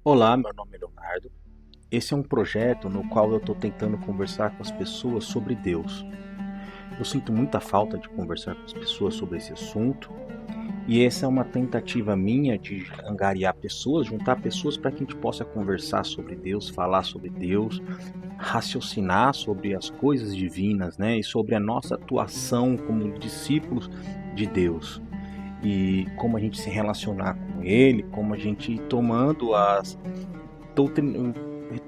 Olá, meu nome é Leonardo. Esse é um projeto no qual eu estou tentando conversar com as pessoas sobre Deus. Eu sinto muita falta de conversar com as pessoas sobre esse assunto, e essa é uma tentativa minha de angariar pessoas, juntar pessoas para que a gente possa conversar sobre Deus, falar sobre Deus, raciocinar sobre as coisas divinas, né? E sobre a nossa atuação como discípulos de Deus. E como a gente se relacionar com Ele, como a gente ir tomando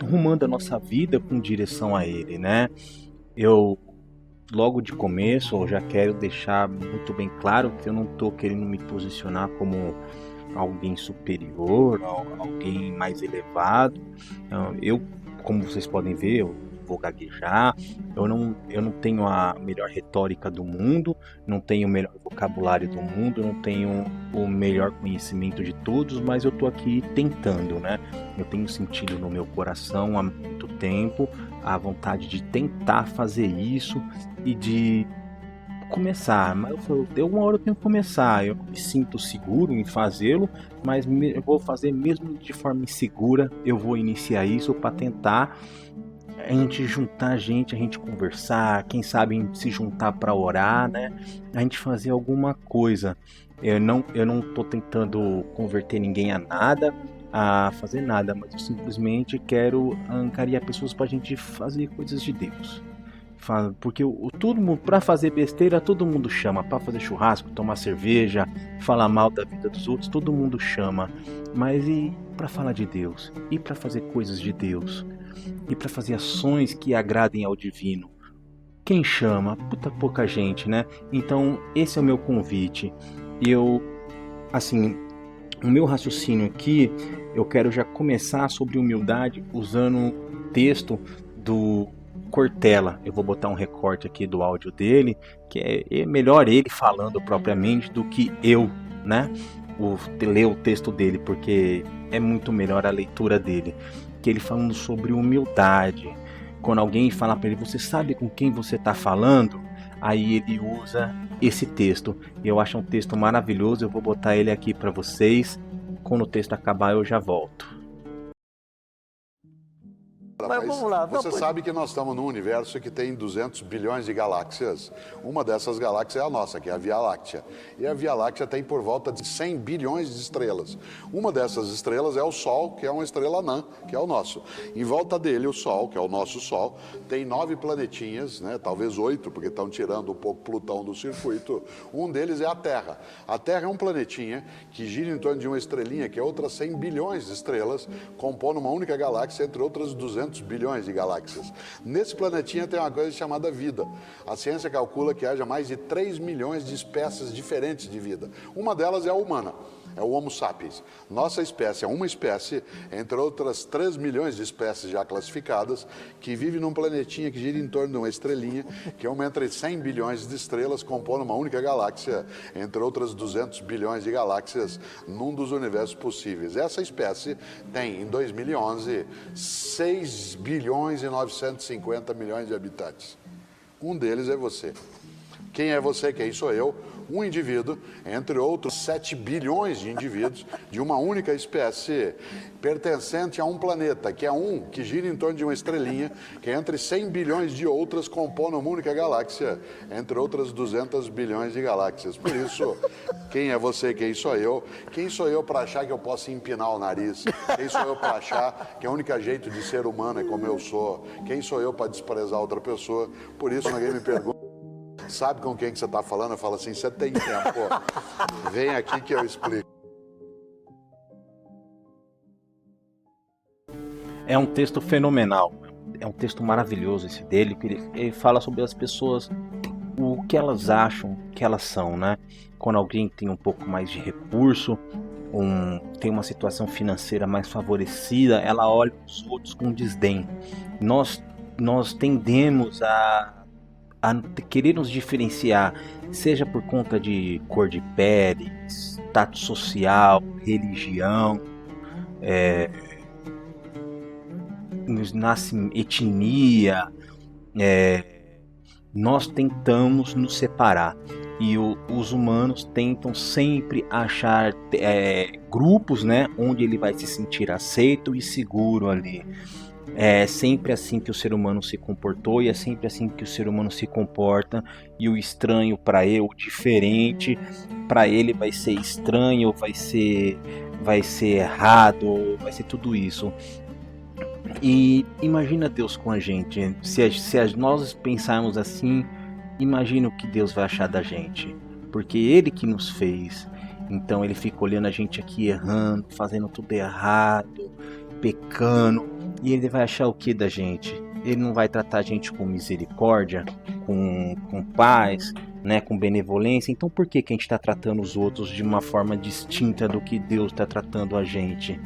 rumando a nossa vida com direção a Ele, né? Eu logo de começo eu já quero deixar muito bem claro que eu não estou querendo me posicionar como alguém superior, alguém mais elevado. Eu, como vocês podem ver, eu vou gaguejar, eu não tenho a melhor retórica do mundo, não tenho o melhor vocabulário do mundo, não tenho o melhor conhecimento de todos, mas eu tô aqui tentando, né? Eu tenho sentido no meu coração há muito tempo a vontade de tentar fazer isso e de começar, mas uma hora eu tenho que começar. Eu não me sinto seguro em fazê-lo, mas eu vou fazer mesmo de forma insegura. Eu vou iniciar isso para tentar a gente juntar a gente conversar, quem sabe se juntar para orar, né? A gente fazer alguma coisa. Eu não tô tentando converter ninguém a nada, a fazer nada, mas eu simplesmente quero angariar pessoas para a gente fazer coisas de Deus. Porque todo mundo, pra fazer besteira, todo mundo chama. Pra fazer churrasco, tomar cerveja, falar mal da vida dos outros, todo mundo chama. Mas e pra falar de Deus? E pra fazer coisas de Deus? E pra fazer ações que agradem ao divino? Quem chama? Puta pouca gente, né? Então, esse é o meu convite. E eu, assim, o meu raciocínio aqui, eu quero já começar sobre humildade usando um texto do Cortella. Eu vou botar um recorte aqui do áudio dele, que é melhor ele falando propriamente do que eu, né? Ler o texto dele, porque é muito melhor a leitura dele. Que ele falando sobre humildade. Quando alguém fala para ele, você sabe com quem você está falando? Aí ele usa esse texto. Eu acho um texto maravilhoso. Eu vou botar ele aqui para vocês. Quando o texto acabar, eu já volto. Mas Mas vamos lá, você vamos. sabe que nós estamos num universo que tem 200 bilhões de galáxias. Uma dessas galáxias é a nossa, que é a Via Láctea. E a Via Láctea tem por volta de 100 bilhões de estrelas. Uma dessas estrelas é o Sol, que é uma estrela anã, que é o nosso. Em volta dele, o Sol, que é o nosso Sol, tem 9 planetinhas, né, talvez 8, porque estão tirando um pouco Plutão do circuito. Um deles é a Terra. A Terra é um planetinha que gira em torno de uma estrelinha, que é outras 100 bilhões de estrelas, compondo uma única galáxia, entre outras 200 bilhões de galáxias. Nesse planetinha tem uma coisa chamada vida. A ciência calcula que haja mais de 3 milhões de espécies diferentes de vida. Uma delas é a humana, é o Homo sapiens. Nossa espécie é uma espécie, entre outras 3 milhões de espécies já classificadas, que vive num planetinha que gira em torno de uma estrelinha, que é uma entre 100 bilhões de estrelas, compondo uma única galáxia, entre outras 200 bilhões de galáxias, num dos universos possíveis. Essa espécie tem, em 2011, 6 bilhões e 950 milhões de habitantes. Um deles é você. Quem é você? Quem sou eu? Um indivíduo, entre outros 7 bilhões de indivíduos, de uma única espécie, pertencente a um planeta, que é um que gira em torno de uma estrelinha, que entre 100 bilhões de outras compõem uma única galáxia, entre outras 200 bilhões de galáxias. Por isso, quem é você? Quem sou eu? Quem sou eu para achar que eu posso empinar o nariz? Quem sou eu para achar que o único jeito de ser humano é como eu sou? Quem sou eu para desprezar outra pessoa? Por isso, ninguém me pergunta. Sabe com quem que você está falando? Eu falo assim, você tem tempo, vem aqui que eu explico. É um texto fenomenal. É um texto maravilhoso esse dele, que ele fala sobre as pessoas, o que elas acham que elas são, né? Quando alguém tem um pouco mais de recurso, tem uma situação financeira mais favorecida, ela olha os outros com desdém. Nós tendemos a querer nos diferenciar, seja por conta de cor de pele, status social, religião, etnia, nós tentamos nos separar. E os humanos tentam sempre achar grupos, né, onde ele vai se sentir aceito e seguro ali. É sempre assim que o ser humano se comportou e é sempre assim que o ser humano se comporta. E o estranho para ele, o diferente para ele vai ser estranho, vai ser errado, vai ser tudo isso. E imagina Deus com a gente. Se nós pensarmos assim, imagina o que Deus vai achar da gente. Porque Ele que nos fez. Então Ele fica olhando a gente aqui errando, fazendo tudo errado, pecando. E Ele vai achar o que da gente? Ele não vai tratar a gente com misericórdia, com paz, né, com benevolência. Então por que a gente está tratando os outros de uma forma distinta do que Deus está tratando a gente?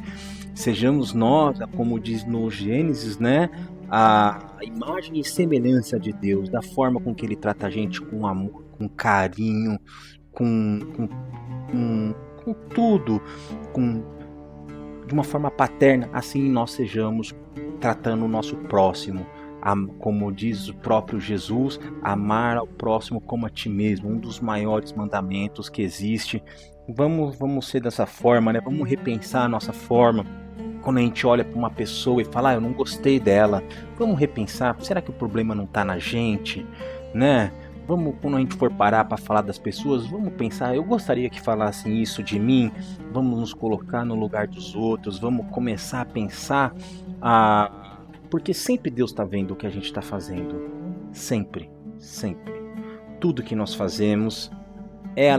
Sejamos nós, como diz no Gênesis, né, a imagem e semelhança de Deus, da forma com que Ele trata a gente com amor, com carinho, com tudo, de uma forma paterna. Assim nós sejamos tratando o nosso próximo, como diz o próprio Jesus, amar ao próximo como a ti mesmo, um dos maiores mandamentos que existe. Vamos ser dessa forma, né? Vamos repensar a nossa forma. Quando a gente olha para uma pessoa e fala, eu não gostei dela, vamos repensar, será que o problema não está na gente, né? Quando a gente for parar para falar das pessoas, vamos pensar, eu gostaria que falassem isso de mim, vamos nos colocar no lugar dos outros, vamos começar a pensar, porque sempre Deus está vendo o que a gente está fazendo, sempre. Tudo que nós fazemos,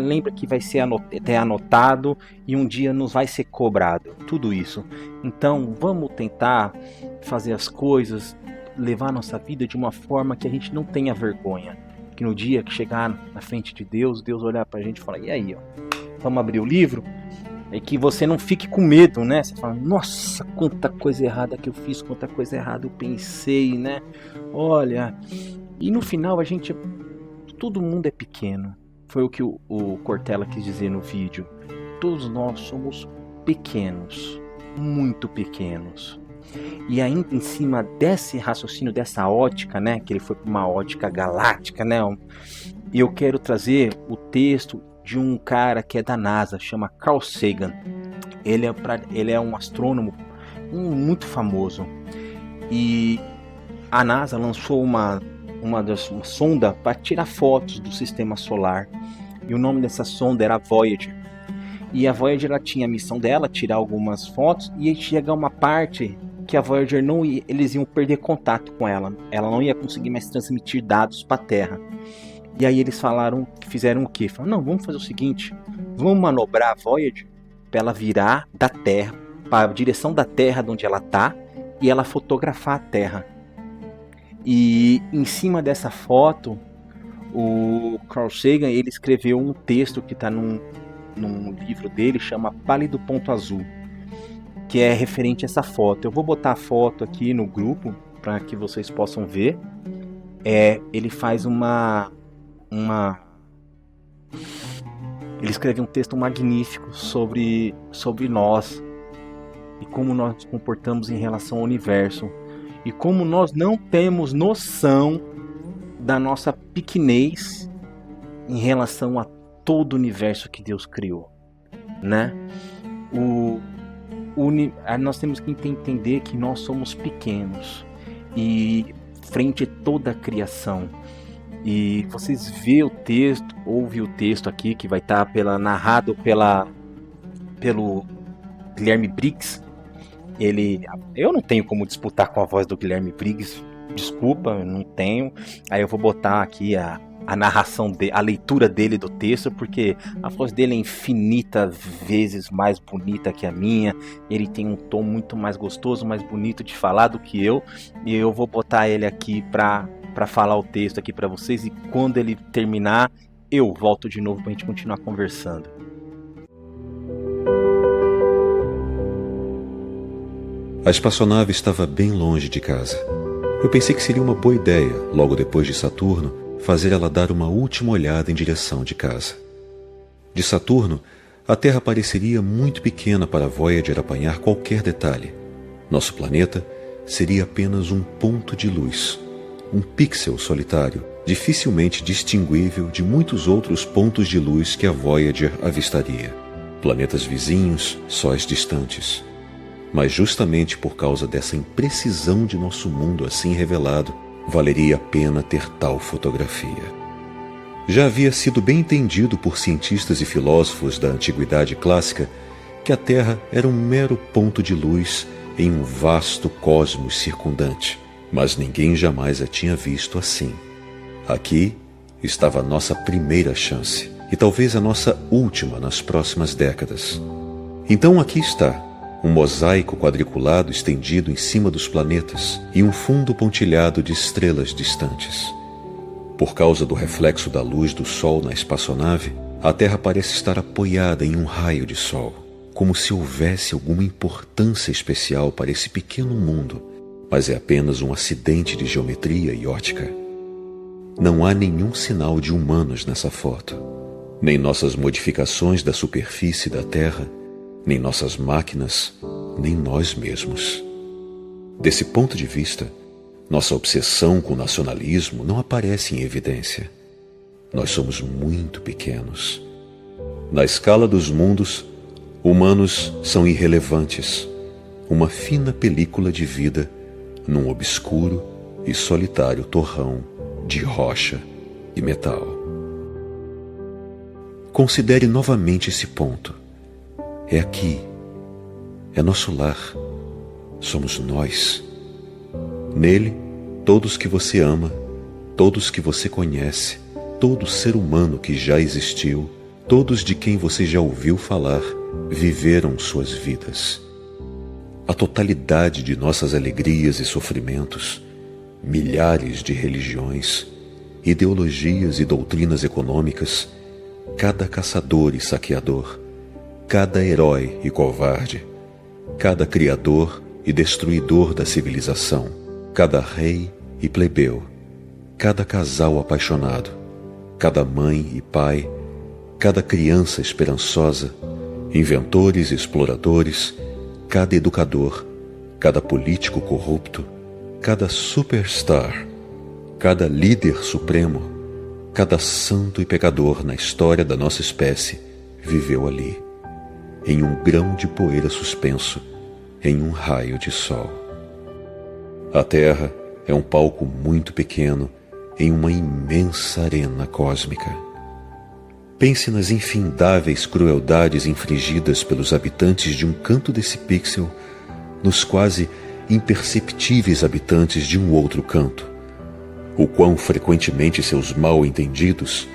lembra que vai ser anotado e um dia nos vai ser cobrado, tudo isso. Então vamos tentar fazer as coisas, levar a nossa vida de uma forma que a gente não tenha vergonha. Que no dia que chegar na frente de Deus olhar pra gente e falar, e aí, ó, vamos abrir o livro? E que você não fique com medo, né? Você fala, nossa, quanta coisa errada que eu fiz, quanta coisa errada eu pensei, né? Olha, e no final todo mundo é pequeno. Foi o que o Cortella quis dizer no vídeo. Todos nós somos pequenos, muito pequenos. E ainda em cima desse raciocínio, dessa ótica, né, que ele foi para uma ótica galáctica, né, eu quero trazer o texto de um cara que é da NASA, chama Carl Sagan. Ele é um astrônomo muito famoso. E a NASA lançou uma sonda para tirar fotos do sistema solar. E o nome dessa sonda era Voyager. E a Voyager, ela tinha a missão dela, tirar algumas fotos, e chegar uma parte que a Voyager eles iam perder contato com ela. Ela não ia conseguir mais transmitir dados para a Terra. E aí eles fizeram o quê? Falaram, não, vamos fazer o seguinte, vamos manobrar a Voyager para ela virar da Terra, para a direção da Terra de onde ela está, e ela fotografar a Terra. E em cima dessa foto, o Carl Sagan, ele escreveu um texto que está num livro dele, chama Pálido Ponto Azul, que é referente a essa foto. Eu vou botar a foto aqui no grupo para que vocês possam ver. Ele faz ele escreve um texto magnífico sobre nós e como nós nos comportamos em relação ao universo e como nós não temos noção da nossa pequenez em relação a todo o universo que Deus criou, né? Nós temos que entender que nós somos pequenos e frente a toda a criação. E vocês vê o texto, ouve o texto aqui que vai estar narrado pelo Guilherme Briggs. Eu não tenho como disputar com a voz do Guilherme Briggs, desculpa, eu não tenho. Aí eu vou botar aqui a narração a leitura dele do texto, porque a voz dele é infinitas vezes mais bonita que a minha. Ele tem um tom muito mais gostoso, mais bonito de falar do que eu. E eu vou botar ele aqui para falar o texto aqui para vocês. E quando ele terminar, eu volto de novo para a gente continuar conversando. A espaçonave estava bem longe de casa. Eu pensei que seria uma boa ideia, logo depois de Saturno, fazer ela dar uma última olhada em direção de casa. De Saturno, a Terra pareceria muito pequena para a Voyager apanhar qualquer detalhe. Nosso planeta seria apenas um ponto de luz, um pixel solitário dificilmente distinguível de muitos outros pontos de luz que a Voyager avistaria. Planetas vizinhos, sóis distantes. Mas justamente por causa dessa imprecisão de nosso mundo assim revelado, valeria a pena ter tal fotografia. Já havia sido bem entendido por cientistas e filósofos da antiguidade clássica que a Terra era um mero ponto de luz em um vasto cosmos circundante, mas ninguém jamais a tinha visto assim. Aqui estava a nossa primeira chance, e talvez a nossa última nas próximas décadas. Então aqui está, um mosaico quadriculado estendido em cima dos planetas e um fundo pontilhado de estrelas distantes. Por causa do reflexo da luz do Sol na espaçonave, a Terra parece estar apoiada em um raio de Sol, como se houvesse alguma importância especial para esse pequeno mundo, mas é apenas um acidente de geometria e ótica. Não há nenhum sinal de humanos nessa foto, nem nossas modificações da superfície da Terra, nem nossas máquinas, nem nós mesmos. Desse ponto de vista, nossa obsessão com o nacionalismo não aparece em evidência. Nós somos muito pequenos. Na escala dos mundos, humanos são irrelevantes, uma fina película de vida num obscuro e solitário torrão de rocha e metal. Considere novamente esse ponto. É aqui, é nosso lar, somos nós. Nele, todos que você ama, todos que você conhece, todo ser humano que já existiu, todos de quem você já ouviu falar, viveram suas vidas. A totalidade de nossas alegrias e sofrimentos, milhares de religiões, ideologias e doutrinas econômicas, cada caçador e saqueador, cada herói e covarde, cada criador e destruidor da civilização, cada rei e plebeu, cada casal apaixonado, cada mãe e pai, cada criança esperançosa, inventores e exploradores, cada educador, cada político corrupto, cada superstar, cada líder supremo, cada santo e pecador na história da nossa espécie viveu ali, em um grão de poeira suspenso, em um raio de sol. A Terra é um palco muito pequeno em uma imensa arena cósmica. Pense nas infindáveis crueldades infligidas pelos habitantes de um canto desse pixel nos quase imperceptíveis habitantes de um outro canto. O quão frequentemente seus mal-entendidos,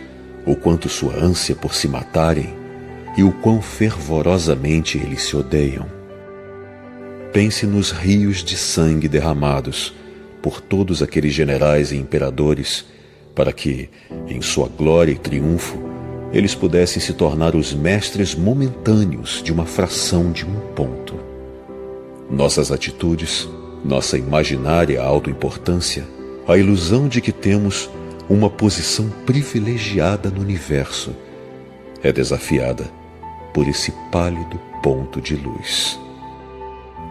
o quanto sua ânsia por se matarem e o quão fervorosamente eles se odeiam. Pense nos rios de sangue derramados por todos aqueles generais e imperadores para que, em sua glória e triunfo, eles pudessem se tornar os mestres momentâneos de uma fração de um ponto. Nossas atitudes, nossa imaginária autoimportância, a ilusão de que temos uma posição privilegiada no universo, é desafiada por esse pálido ponto de luz.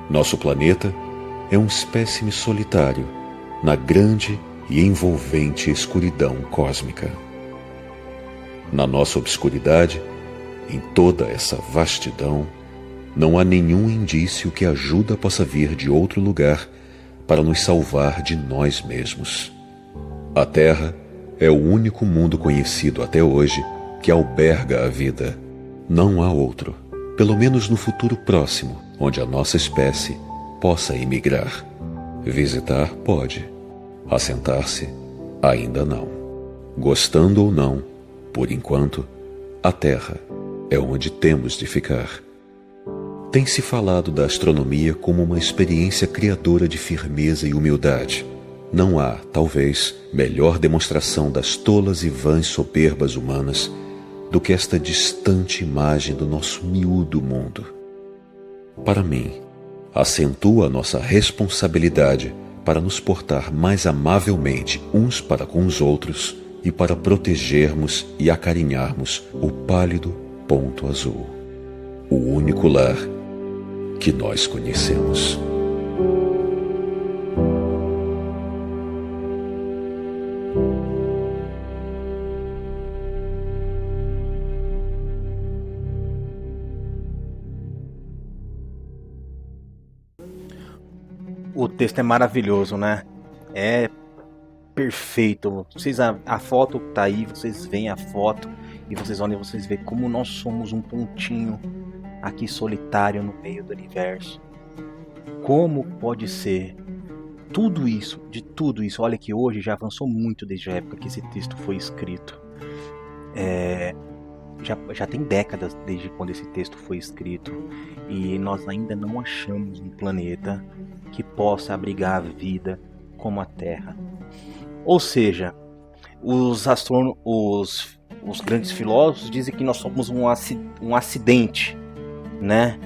Nosso planeta é um espécime solitário na grande e envolvente escuridão cósmica. Na nossa obscuridade, em toda essa vastidão, não há nenhum indício que a ajuda possa vir de outro lugar para nos salvar de nós mesmos. A Terra é o único mundo conhecido até hoje que alberga a vida. Não há outro, pelo menos no futuro próximo, onde a nossa espécie possa emigrar. Visitar pode, assentar-se ainda não. Gostando ou não, por enquanto, a Terra é onde temos de ficar. Tem-se falado da astronomia como uma experiência criadora de firmeza e humildade. Não há, talvez, melhor demonstração das tolas e vãs soberbas humanas do que esta distante imagem do nosso miúdo mundo. Para mim, acentua a nossa responsabilidade para nos portar mais amavelmente uns para com os outros e para protegermos e acarinharmos o pálido ponto azul, o único lar que nós conhecemos. O texto é maravilhoso, né? É perfeito. Vocês a foto tá aí, vocês veem a foto e vocês olham, vocês veem como nós somos um pontinho aqui solitário no meio do universo. Como pode ser tudo isso, de tudo isso? Olha que hoje já avançou muito desde a época que esse texto foi escrito. Já tem décadas desde quando esse texto foi escrito e nós ainda não achamos um planeta que possa abrigar a vida como a Terra. Ou seja, os grandes filósofos dizem que nós somos um acidente, né?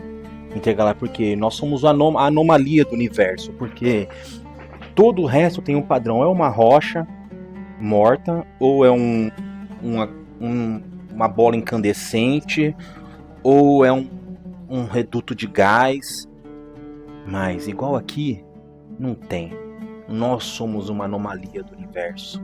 Intergaláctico, porque nós somos a anomalia do universo, porque todo o resto tem um padrão, é uma rocha morta ou é uma bola incandescente ou é um reduto de gás, mas igual aqui não tem. Nós somos uma anomalia do universo.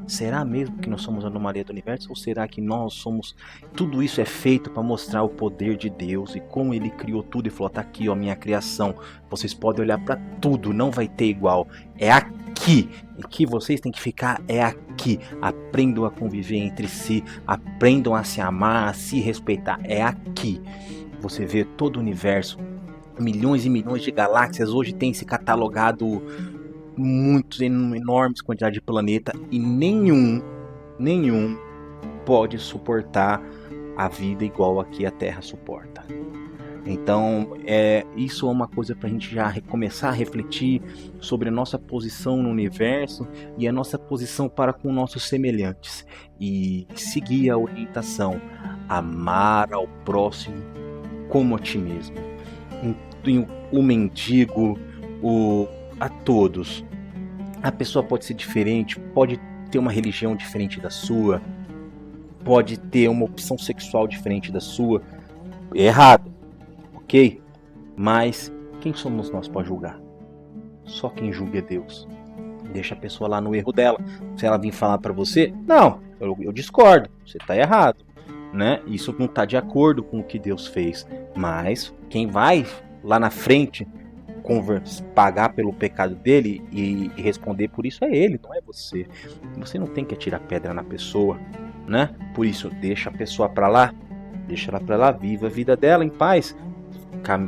Será mesmo que nós somos a anomalia do universo? Ou será que nós somos... Tudo isso é feito para mostrar o poder de Deus e como Ele criou tudo e falou, tá aqui, ó, minha criação. Vocês podem olhar para tudo, não vai ter igual. É aqui. E que vocês têm que ficar é aqui. Aprendam a conviver entre si. Aprendam a se amar, a se respeitar. É aqui. Você vê todo o universo. Milhões e milhões de galáxias. Hoje tem se catalogado muitos, enormes quantidades de planeta e nenhum pode suportar a vida igual aqui a Terra suporta. Então, isso é uma coisa para a gente já começar a refletir sobre a nossa posição no universo e a nossa posição para com nossos semelhantes e seguir a orientação, amar ao próximo como a ti mesmo. O mendigo, a todos. A pessoa pode ser diferente, pode ter uma religião diferente da sua, pode ter uma opção sexual diferente da sua. É errado, ok? Mas quem somos nós para julgar? Só quem julga é Deus. Deixa a pessoa lá no erro dela. Se ela vir falar para você, não, eu discordo, você está errado, né? Isso não está de acordo com o que Deus fez. Mas quem vai lá na frente pagar pelo pecado dele e responder por isso é ele, não é você. Você não tem que atirar pedra na pessoa, né? Por isso, deixa a pessoa pra lá, deixa ela pra lá, viva a vida dela em paz,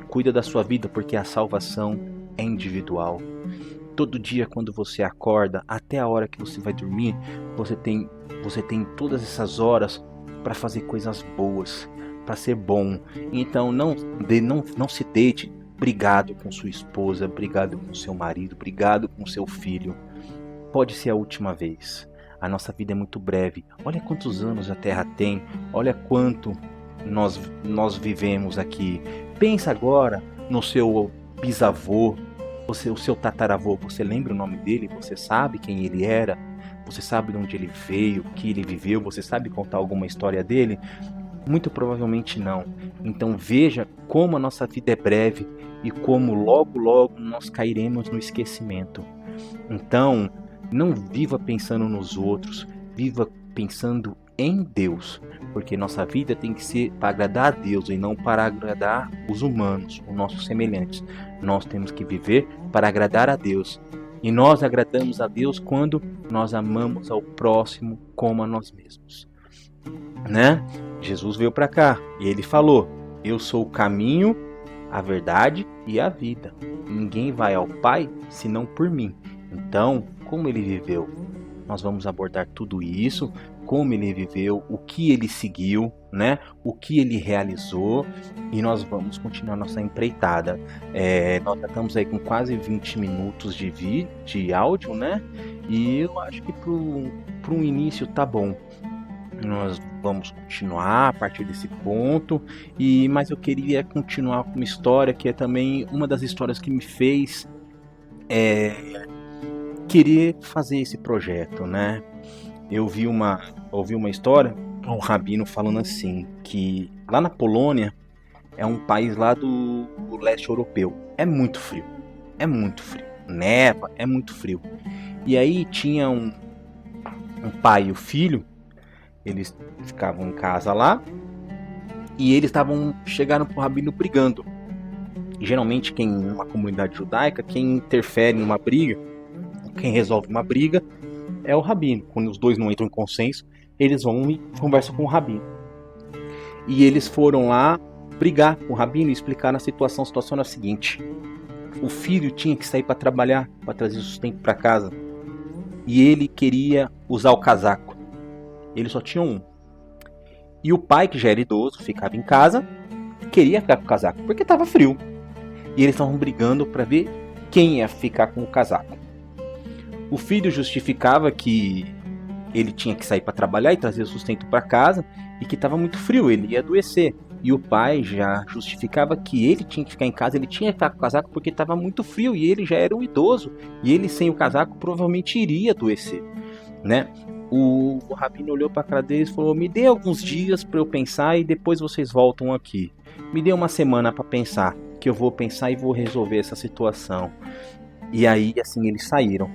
cuida da sua vida, porque a salvação é individual. Todo dia quando você acorda, até a hora que você vai dormir, você tem todas essas horas para fazer coisas boas, para ser bom. Então não se deite brigado com sua esposa, brigado com seu marido, brigado com seu filho. Pode ser a última vez. A nossa vida é muito breve. Olha quantos anos a Terra tem. Olha quanto nós vivemos aqui. Pensa agora no seu bisavô, o seu tataravô. Você lembra o nome dele? Você sabe quem ele era? Você sabe de onde ele veio, o que ele viveu? Você sabe contar alguma história dele? Muito provavelmente não. Então veja como a nossa vida é breve e como logo nós cairemos no esquecimento. Então não viva pensando nos outros, viva pensando em Deus, porque nossa vida tem que ser para agradar a Deus e não para agradar os humanos, os nossos semelhantes. Nós temos que viver para agradar a Deus. E nós agradamos a Deus quando nós amamos ao próximo como a nós mesmos, né? Jesus veio para cá e ele falou: eu sou o caminho, a verdade e a vida. Ninguém vai ao Pai senão por mim. Então, como ele viveu? Nós vamos abordar tudo isso, como ele viveu, o que ele seguiu, né? O que ele realizou, e nós vamos continuar nossa empreitada. Nós já estamos aí com quase 20 minutos de áudio, né? E eu acho que para um início tá bom. Nós vamos continuar a partir desse ponto, mas eu queria continuar com uma história que é também uma das histórias que me fez querer fazer esse projeto, né? Eu ouvi uma história, um rabino falando assim, que lá na Polônia é um país lá do leste europeu, é muito frio, neva, é muito frio. E aí tinha um pai e o filho. Eles ficavam em casa lá e eles chegaram pro rabino brigando. Geralmente, numa comunidade judaica, quem interfere numa briga, quem resolve uma briga, é o rabino. Quando os dois não entram em consenso, eles vão e conversam com o rabino. E eles foram lá brigar com o rabino e explicar a situação. A situação era a seguinte: o filho tinha que sair para trabalhar, para trazer sustento para casa. E ele queria usar o casaco. Ele só tinha um. E o pai, que já era idoso, ficava em casa, queria ficar com o casaco, porque estava frio. E eles estavam brigando para ver quem ia ficar com o casaco. O filho justificava que ele tinha que sair para trabalhar e trazer o sustento para casa e que estava muito frio, ele ia adoecer. E o pai já justificava que ele tinha que ficar em casa, ele tinha que ficar com o casaco porque estava muito frio e ele já era um idoso. E ele sem o casaco provavelmente iria adoecer, né? O rabino olhou para a cara deles e falou: me dê alguns dias para eu pensar e depois vocês voltam aqui. Me dê uma semana para pensar, que eu vou pensar e vou resolver essa situação. E aí, assim, eles saíram.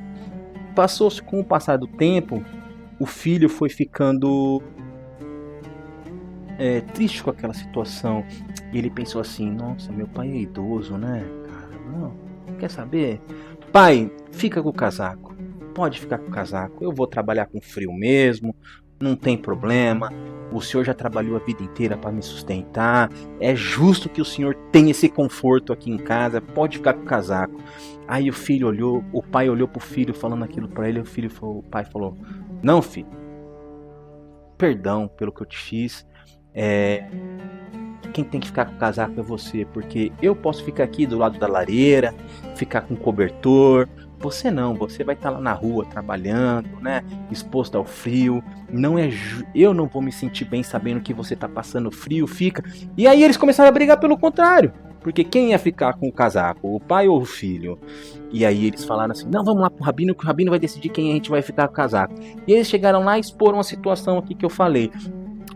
Passou-se com o passar do tempo, o filho foi ficando triste com aquela situação. E ele pensou assim: nossa, meu pai é idoso, né, cara? Não, quer saber? Pai, fica com o casaco. Pode ficar com o casaco. Eu vou trabalhar com frio mesmo. Não tem problema. O senhor já trabalhou a vida inteira para me sustentar. É justo que o senhor tenha esse conforto aqui em casa. Pode ficar com o casaco. Aí o pai olhou pro filho falando aquilo para ele. O pai falou: não, filho. Perdão pelo que eu te fiz. Quem tem que ficar com o casaco é você, porque eu posso ficar aqui do lado da lareira, ficar com cobertor. Você não, você vai estar lá na rua trabalhando, né, exposto ao frio. Eu não vou me sentir bem sabendo que você está passando frio, fica. E aí eles começaram a brigar pelo contrário, porque quem ia ficar com o casaco, o pai ou o filho? E aí eles falaram assim: não, vamos lá pro rabino, que o rabino vai decidir quem a gente vai ficar com o casaco. E eles chegaram lá e exporam a situação aqui que eu falei.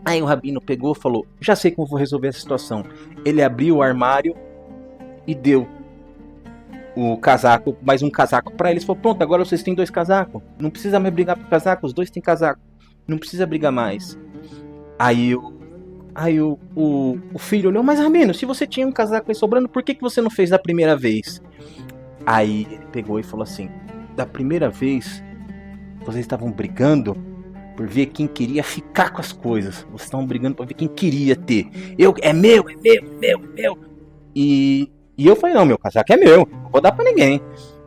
Aí o rabino pegou e falou: já sei como vou resolver essa situação. Ele abriu o armário e deu o casaco, mais um casaco pra eles. Falou: pronto, agora vocês têm 2 casacos. Não precisa mais brigar por casaco, os 2 têm casaco. Não precisa brigar mais. Aí o filho olhou: mas rabino, se você tinha um casaco aí sobrando, por que você não fez da primeira vez? Aí ele pegou e falou assim: da primeira vez vocês estavam brigando por ver quem queria ficar com as coisas. Vocês estavam brigando para ver quem queria ter. É meu. E eu falei: não, meu casaco é meu, não vou dar para ninguém.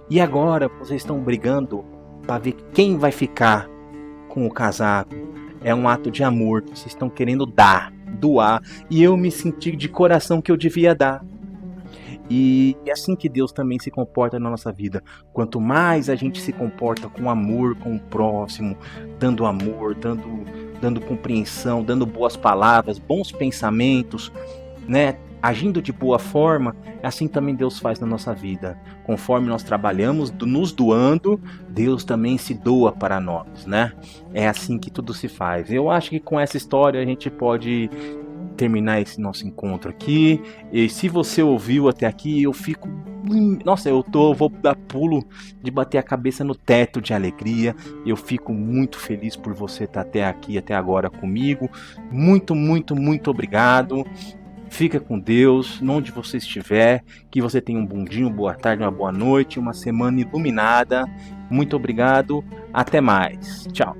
E agora vocês estão brigando para ver quem vai ficar com o casaco. É um ato de amor, vocês estão querendo doar. E eu me senti de coração que eu devia dar. E é assim que Deus também se comporta na nossa vida. Quanto mais a gente se comporta com amor com o próximo, dando amor, dando compreensão, dando boas palavras, bons pensamentos, né? Agindo de boa forma, assim também Deus faz na nossa vida. Conforme nós trabalhamos, nos doando, Deus também se doa para nós, né? É assim que tudo se faz. Eu acho que com essa história a gente pode terminar esse nosso encontro aqui. E se você ouviu até aqui, eu fico... Nossa, vou dar pulo de bater a cabeça no teto de alegria. Eu fico muito feliz por você estar até aqui, até agora comigo. Muito, muito, muito obrigado. Fica com Deus, onde você estiver. Que você tenha um bom dia, uma boa tarde, uma boa noite, uma semana iluminada. Muito obrigado. Até mais. Tchau.